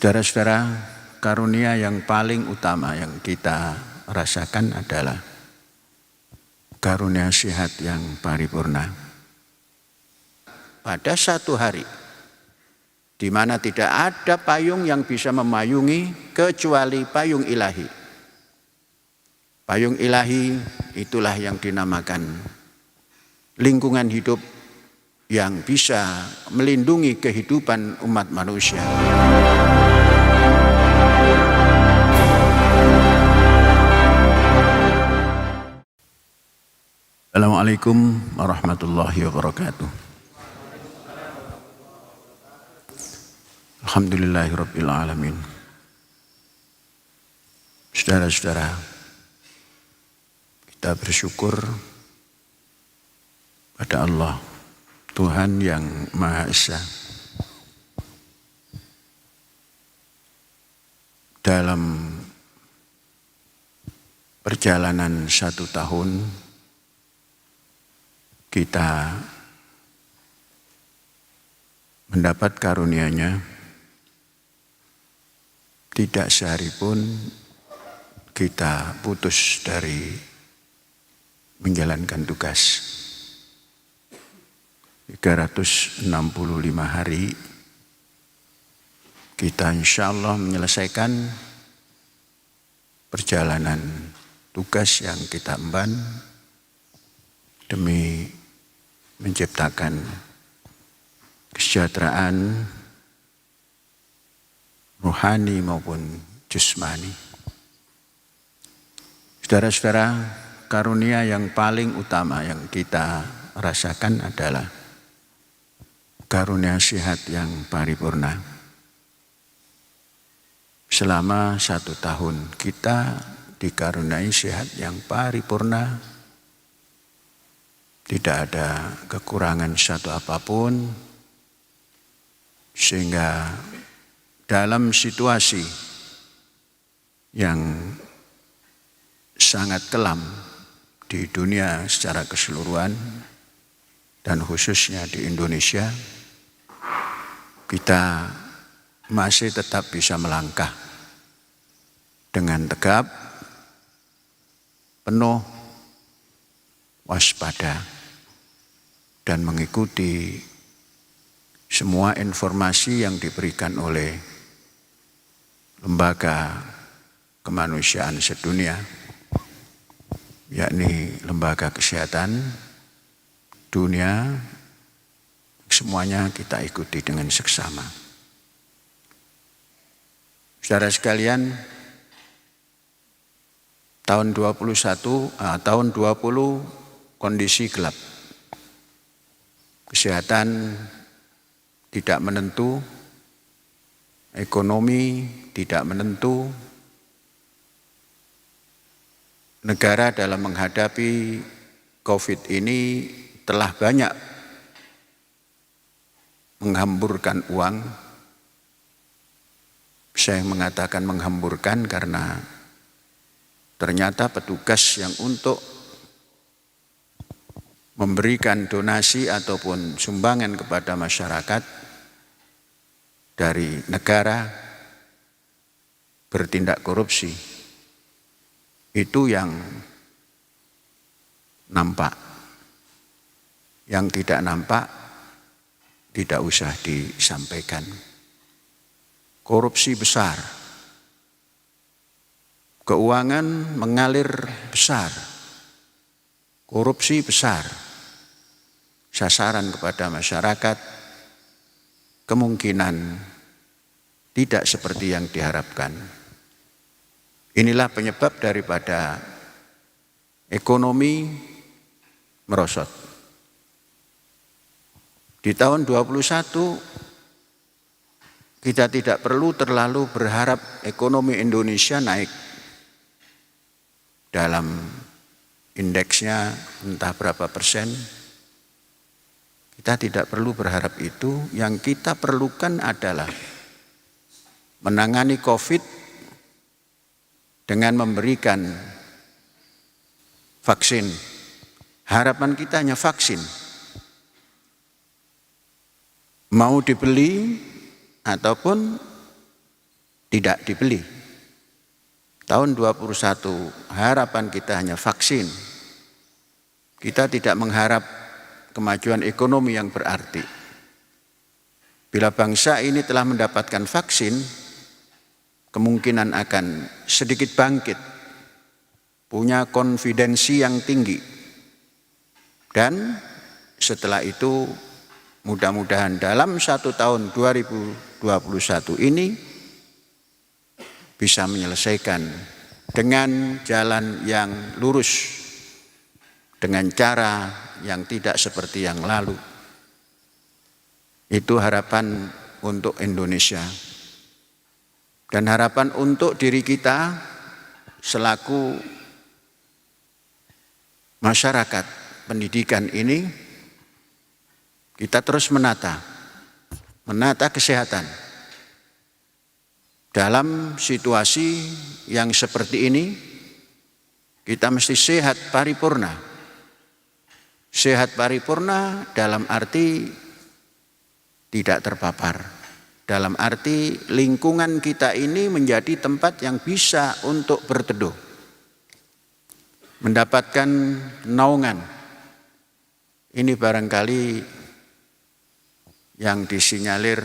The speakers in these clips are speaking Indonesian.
Saudara-saudara, karunia yang paling utama yang kita rasakan adalah karunia sehat yang paripurna. Pada satu hari, di mana tidak ada payung yang bisa memayungi kecuali payung ilahi. Payung ilahi itulah yang dinamakan lingkungan hidup yang bisa melindungi kehidupan umat manusia. Assalamualaikum warahmatullahi wabarakatuh. Alhamdulillahirabbil alamin. Saudara-saudara, kita bersyukur pada Allah, Tuhan yang Maha Esa. Dalam perjalanan 1 tahun, kita mendapat karunia-Nya, tidak sehari pun kita putus dari menjalankan tugas. 365 hari kita insya Allah menyelesaikan perjalanan tugas yang kita emban demi menciptakan kesejahteraan rohani maupun jasmani. Saudara-saudara, karunia yang paling utama yang kita rasakan adalah karunia sehat yang paripurna. Selama 1 tahun kita dikaruniai sehat yang paripurna, tidak ada kekurangan satu apapun, sehingga dalam situasi yang sangat kelam di dunia secara keseluruhan dan khususnya di Indonesia, kita masih tetap bisa melangkah dengan tegap, penuh waspada, dan mengikuti semua informasi yang diberikan oleh lembaga kemanusiaan sedunia, yakni lembaga kesehatan dunia. Semuanya kita ikuti dengan seksama. Saudara sekalian, tahun 20 kondisi gelap. Kesehatan tidak menentu, ekonomi tidak menentu. Negara dalam menghadapi COVID ini telah banyak menghamburkan uang. Saya mengatakan menghamburkan karena ternyata petugas yang untuk memberikan donasi ataupun sumbangan kepada masyarakat dari negara bertindak korupsi. Itu yang nampak. Yang tidak nampak tidak usah disampaikan. Korupsi besar, keuangan mengalir besar, korupsi besar, sasaran kepada masyarakat kemungkinan tidak seperti yang diharapkan. Inilah penyebab daripada ekonomi merosot. Di tahun 2021 kita tidak perlu terlalu berharap ekonomi Indonesia naik dalam indeksnya entah berapa persen. Kita tidak perlu berharap itu. Yang kita perlukan adalah menangani COVID dengan memberikan vaksin. Harapan kita hanya vaksin. Mau dibeli ataupun tidak dibeli. Tahun 2021 harapan kita hanya vaksin. Kita tidak mengharap kemajuan ekonomi yang berarti. Bila bangsa ini telah mendapatkan vaksin, kemungkinan akan sedikit bangkit, punya konfidensi yang tinggi. Dan setelah itu mudah-mudahan dalam 1 tahun 2021 ini bisa menyelesaikan dengan jalan yang lurus, dengan cara yang tidak seperti yang lalu. Itu harapan untuk Indonesia. Dan harapan untuk diri kita selaku masyarakat pendidikan ini, kita terus menata kesehatan. Dalam situasi yang seperti ini, kita mesti sehat paripurna. Sehat paripurna dalam arti tidak terpapar. Dalam arti lingkungan kita ini menjadi tempat yang bisa untuk berteduh. Mendapatkan naungan. Ini barangkali yang disinyalir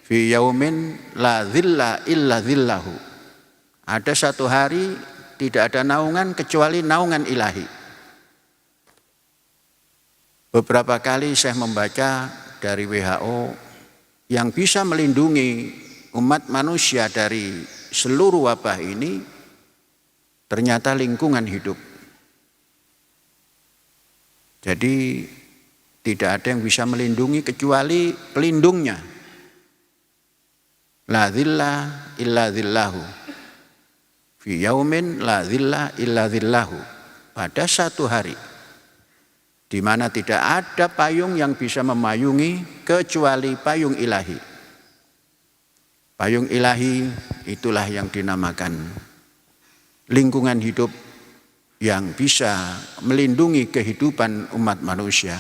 fi yaumin la dhilla illa dhillahu. Ada satu hari tidak ada naungan kecuali naungan ilahi. Beberapa kali saya membaca dari WHO yang bisa melindungi umat manusia dari seluruh wabah ini ternyata lingkungan hidup. Jadi tidak ada yang bisa melindungi kecuali pelindungnya. La dhilla illa dhillahu. Fi yaumin la dhilla illa dhillahu. Pada satu hari di mana tidak ada payung yang bisa memayungi kecuali payung ilahi. Payung ilahi itulah yang dinamakan lingkungan hidup yang bisa melindungi kehidupan umat manusia.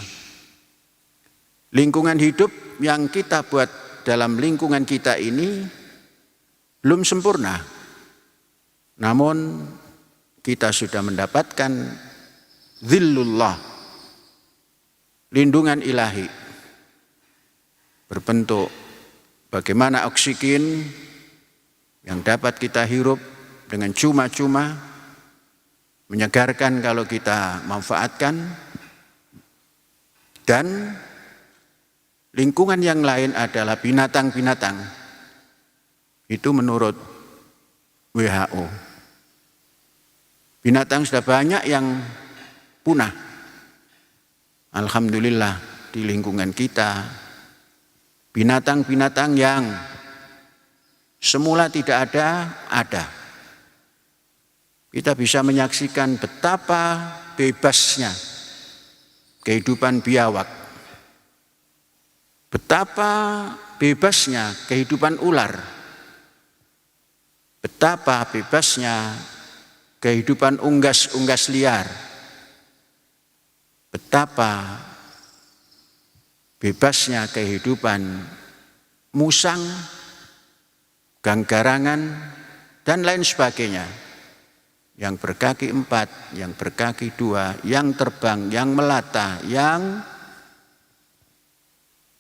Lingkungan hidup yang kita buat dalam lingkungan kita ini belum sempurna. Namun kita sudah mendapatkan dhillullah, lindungan ilahi. Berbentuk bagaimana oksigen yang dapat kita hirup dengan cuma-cuma, menyegarkan kalau kita manfaatkan, dan lingkungan yang lain adalah binatang-binatang. Itu menurut WHO. Binatang sudah banyak yang punah. Alhamdulillah di lingkungan kita, binatang-binatang yang semula tidak ada. Kita bisa menyaksikan betapa bebasnya kehidupan biawak. Betapa bebasnya kehidupan ular. Betapa bebasnya kehidupan unggas-unggas liar. Betapa bebasnya kehidupan musang, ganggarangan, dan lain sebagainya. Yang berkaki 4, yang berkaki 2, yang terbang, yang melata, yang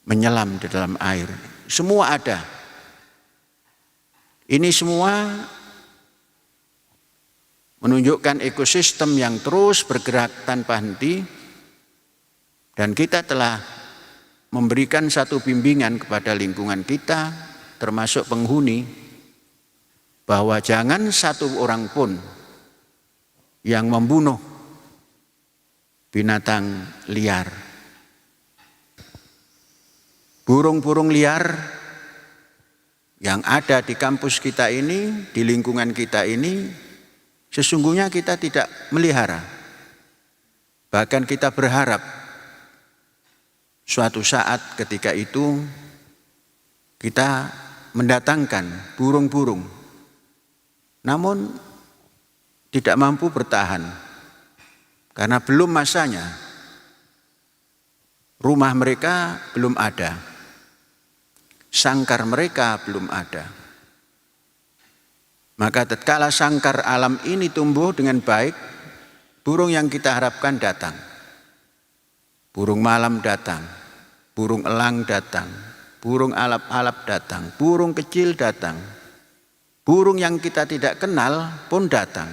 menyelam di dalam air. Semua ada. Ini semua menunjukkan ekosistem yang terus bergerak tanpa henti, dan kita telah memberikan satu bimbingan kepada lingkungan kita, termasuk penghuni, bahwa jangan satu orang pun yang membunuh binatang liar. Burung-burung liar yang ada di kampus kita ini, di lingkungan kita ini, sesungguhnya kita tidak melihara. Bahkan kita berharap suatu saat ketika itu kita mendatangkan burung-burung, namun tidak mampu bertahan karena belum masanya. Rumah mereka belum ada, sangkar mereka belum ada. Maka tatkala sangkar alam ini tumbuh dengan baik, burung yang kita harapkan datang. Burung malam datang, burung elang datang, burung alap-alap datang, burung kecil datang, burung yang kita tidak kenal pun datang.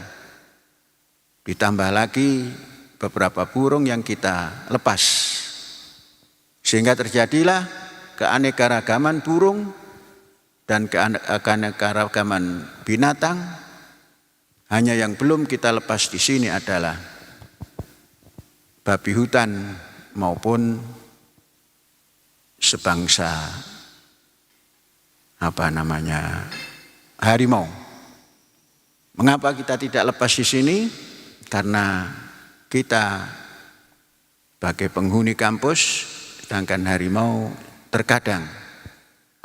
Ditambah lagi beberapa burung yang kita lepas. Sehingga terjadilah keanekaragaman burung dan keanekaragaman binatang. Hanya yang belum kita lepas di sini adalah babi hutan maupun sebangsa harimau. Mengapa kita tidak lepas di sini? Karena kita sebagai penghuni kampus, sedangkan harimau terkadang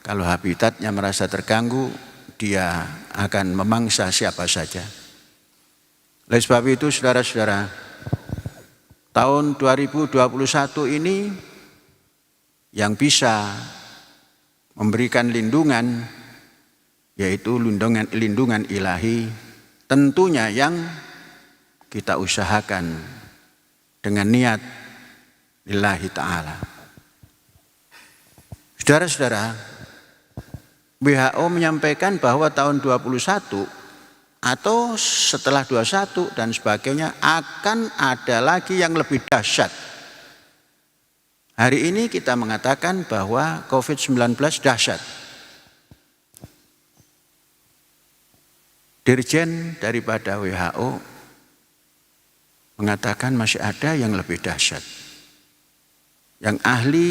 kalau habitatnya merasa terganggu, dia akan memangsa siapa saja. Oleh sebab itu, saudara-saudara, tahun 2021 ini yang bisa memberikan lindungan, yaitu lindungan ilahi, tentunya yang kita usahakan dengan niat lillahi ta'ala. Saudara-saudara, WHO menyampaikan bahwa tahun 2021 atau setelah 21 dan sebagainya akan ada lagi yang lebih dahsyat. Hari ini kita mengatakan bahwa COVID-19 dahsyat. Dirjen daripada WHO mengatakan masih ada yang lebih dahsyat. Yang ahli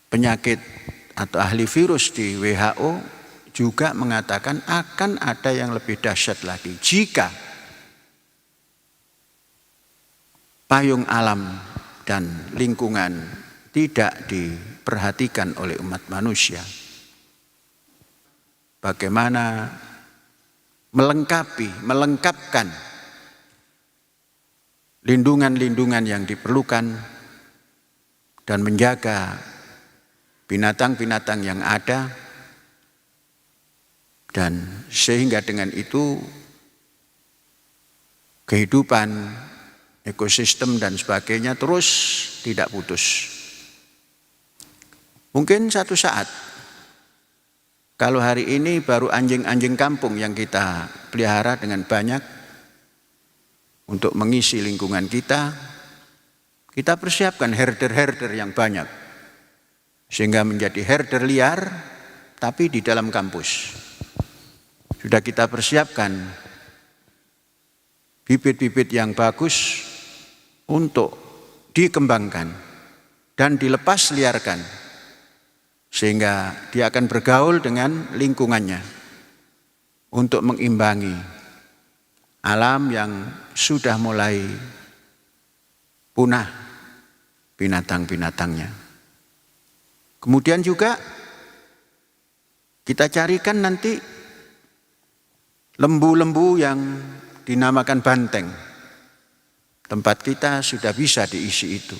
penyakit atau ahli virus di WHO juga mengatakan akan ada yang lebih dahsyat lagi jika payung alam dan lingkungan tidak diperhatikan oleh umat manusia. Bagaimana melengkapkan lindungan-lindungan yang diperlukan dan menjaga binatang-binatang yang ada, dan sehingga dengan itu kehidupan, ekosistem dan sebagainya terus tidak putus. Mungkin satu saat, kalau hari ini baru anjing-anjing kampung yang kita pelihara dengan banyak untuk mengisi lingkungan kita persiapkan herder-herder yang banyak. Sehingga menjadi herder liar, tapi di dalam kampus. Sudah kita persiapkan bibit-bibit yang bagus untuk dikembangkan dan dilepas liarkan. Sehingga dia akan bergaul dengan lingkungannya untuk mengimbangi alam yang sudah mulai punah binatang-binatangnya. Kemudian juga kita carikan nanti lembu-lembu yang dinamakan banteng. Tempat kita sudah bisa diisi itu.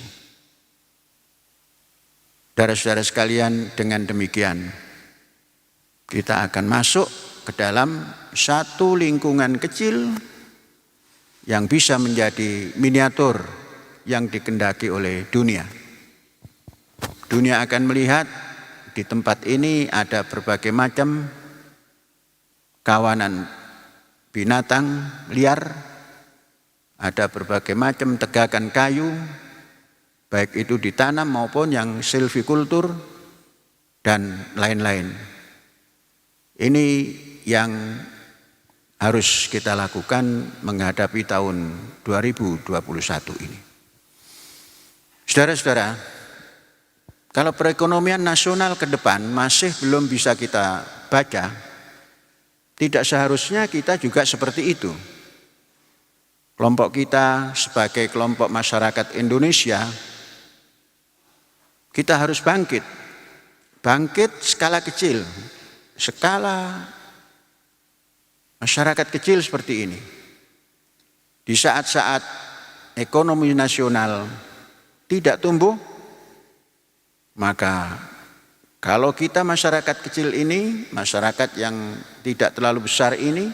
Saudara-saudara sekalian, dengan demikian kita akan masuk ke dalam satu lingkungan kecil yang bisa menjadi miniatur yang dikehendaki oleh dunia. Dunia akan melihat di tempat ini ada berbagai macam kawanan binatang liar, ada berbagai macam tegakan kayu, baik itu ditanam maupun yang silvikultur dan lain-lain. Ini yang harus kita lakukan menghadapi tahun 2021 ini. Saudara-saudara, kalau perekonomian nasional ke depan masih belum bisa kita baca, tidak seharusnya kita juga seperti itu. Kelompok kita sebagai kelompok masyarakat Indonesia, kita harus bangkit. Bangkit skala kecil, skala masyarakat kecil seperti ini. Di saat-saat ekonomi nasional tidak tumbuh, maka kalau kita masyarakat kecil ini, masyarakat yang tidak terlalu besar ini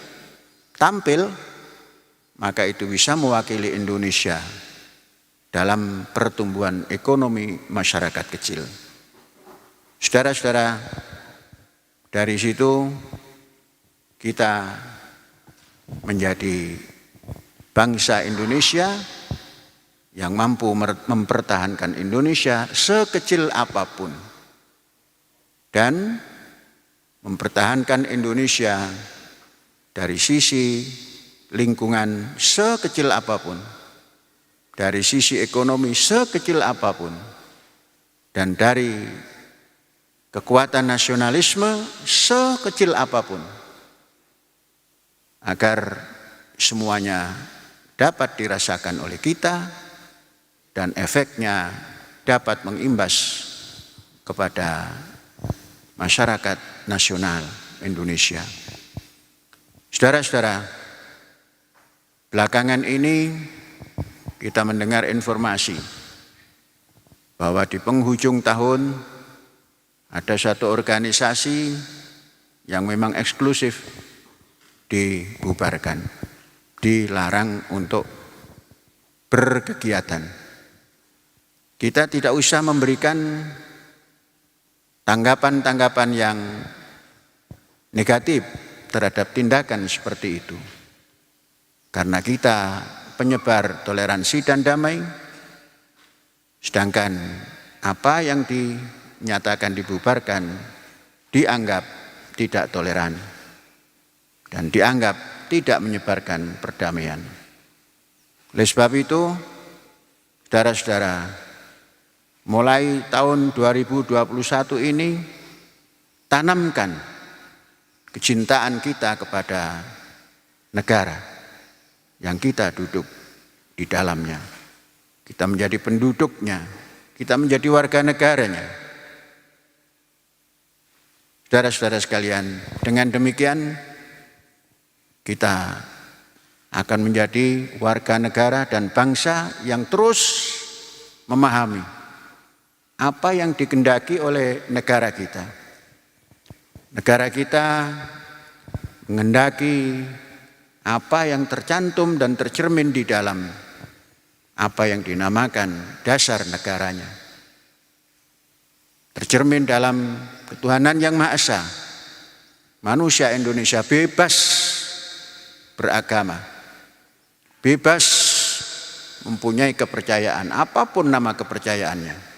tampil, maka itu bisa mewakili Indonesia dalam pertumbuhan ekonomi masyarakat kecil. Saudara-saudara, dari situ kita menjadi bangsa Indonesia yang mampu mempertahankan Indonesia sekecil apapun dan mempertahankan Indonesia dari sisi lingkungan sekecil apapun, dari sisi ekonomi sekecil apapun, dan dari kekuatan nasionalisme sekecil apapun, agar semuanya dapat dirasakan oleh kita dan efeknya dapat mengimbas kepada masyarakat nasional Indonesia. Saudara-saudara, belakangan ini kita mendengar informasi bahwa di penghujung tahun ada satu organisasi yang memang eksklusif dibubarkan, dilarang untuk berkegiatan. Kita tidak usah memberikan tanggapan-tanggapan yang negatif terhadap tindakan seperti itu. Karena kita penyebar toleransi dan damai, sedangkan apa yang dinyatakan dibubarkan dianggap tidak toleran dan dianggap tidak menyebarkan perdamaian. Oleh sebab itu, saudara-saudara, mulai tahun 2021 ini tanamkan kecintaan kita kepada negara yang kita duduk di dalamnya. Kita menjadi penduduknya, kita menjadi warga negaranya. Saudara-saudara sekalian, dengan demikian kita akan menjadi warga negara dan bangsa yang terus memahami apa yang dikehendaki oleh negara kita. Negara kita menghendaki apa yang tercantum dan tercermin di dalam apa yang dinamakan dasar negaranya. Tercermin dalam ketuhanan yang Maha Esa. Manusia Indonesia bebas beragama, bebas mempunyai kepercayaan, apapun nama kepercayaannya.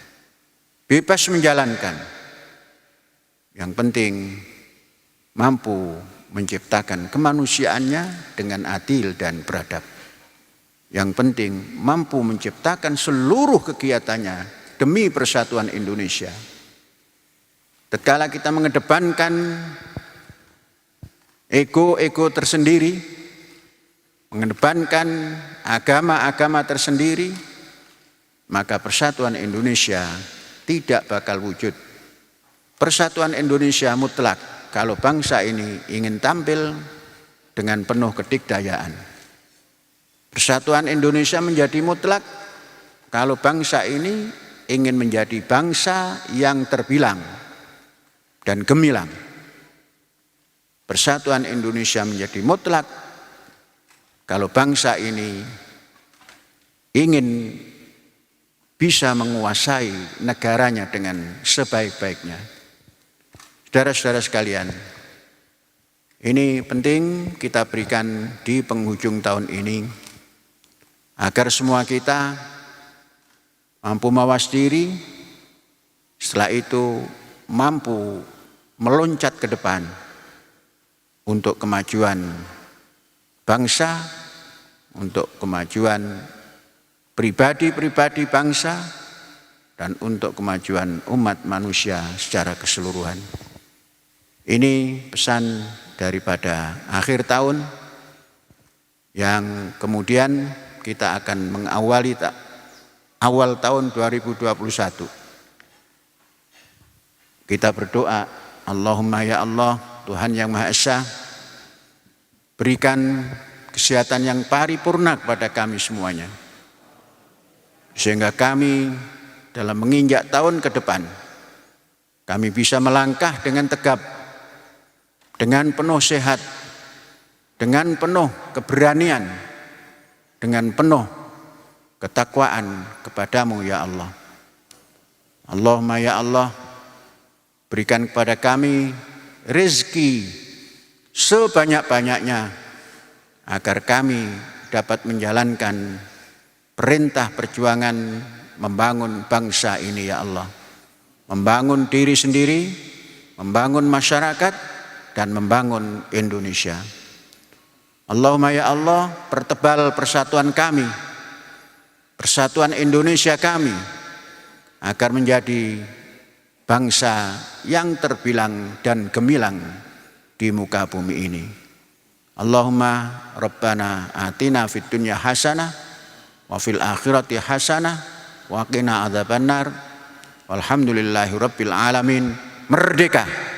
Bebas menjalankan, yang penting mampu menciptakan kemanusiaannya dengan adil dan beradab. Yang penting mampu menciptakan seluruh kegiatannya demi persatuan Indonesia. Tatkala kita mengedepankan ego-ego tersendiri, mengedepankan agama-agama tersendiri, maka persatuan Indonesia tidak bakal wujud. Persatuan Indonesia mutlak kalau bangsa ini ingin tampil dengan penuh kedikdayaan. Persatuan Indonesia menjadi mutlak kalau bangsa ini ingin menjadi bangsa yang terbilang dan gemilang. Persatuan Indonesia menjadi mutlak kalau bangsa ini ingin bisa menguasai negaranya dengan sebaik-baiknya. Saudara-saudara sekalian, ini penting kita berikan di penghujung tahun ini agar semua kita mampu mawas diri, setelah itu mampu meloncat ke depan untuk kemajuan bangsa, untuk kemajuan pribadi-pribadi bangsa, dan untuk kemajuan umat manusia secara keseluruhan. Ini pesan daripada akhir tahun yang kemudian kita akan mengawali awal tahun 2021. Kita berdoa, Allahumma ya Allah, Tuhan yang Maha Esa, berikan kesehatan yang paripurna kepada kami semuanya. sehingga kami dalam menginjak tahun ke depan, kami bisa melangkah dengan tegap, dengan penuh sehat, dengan penuh keberanian, dengan penuh ketakwaan kepadamu ya Allah. Allahumma ya Allah, berikan kepada kami rezeki sebanyak-banyaknya agar kami dapat menjalankan perintah perjuangan membangun bangsa ini ya Allah. Membangun diri sendiri, membangun masyarakat, dan membangun Indonesia. Allahumma ya Allah, pertebal persatuan kami, persatuan Indonesia kami, agar menjadi bangsa yang terbilang dan gemilang di muka bumi ini. Allahumma Rabbana atina fid dunya hasanah wa fil akhirati hasanah wa qina adzabannar. Walhamdulillahi rabbil alamin. Merdeka!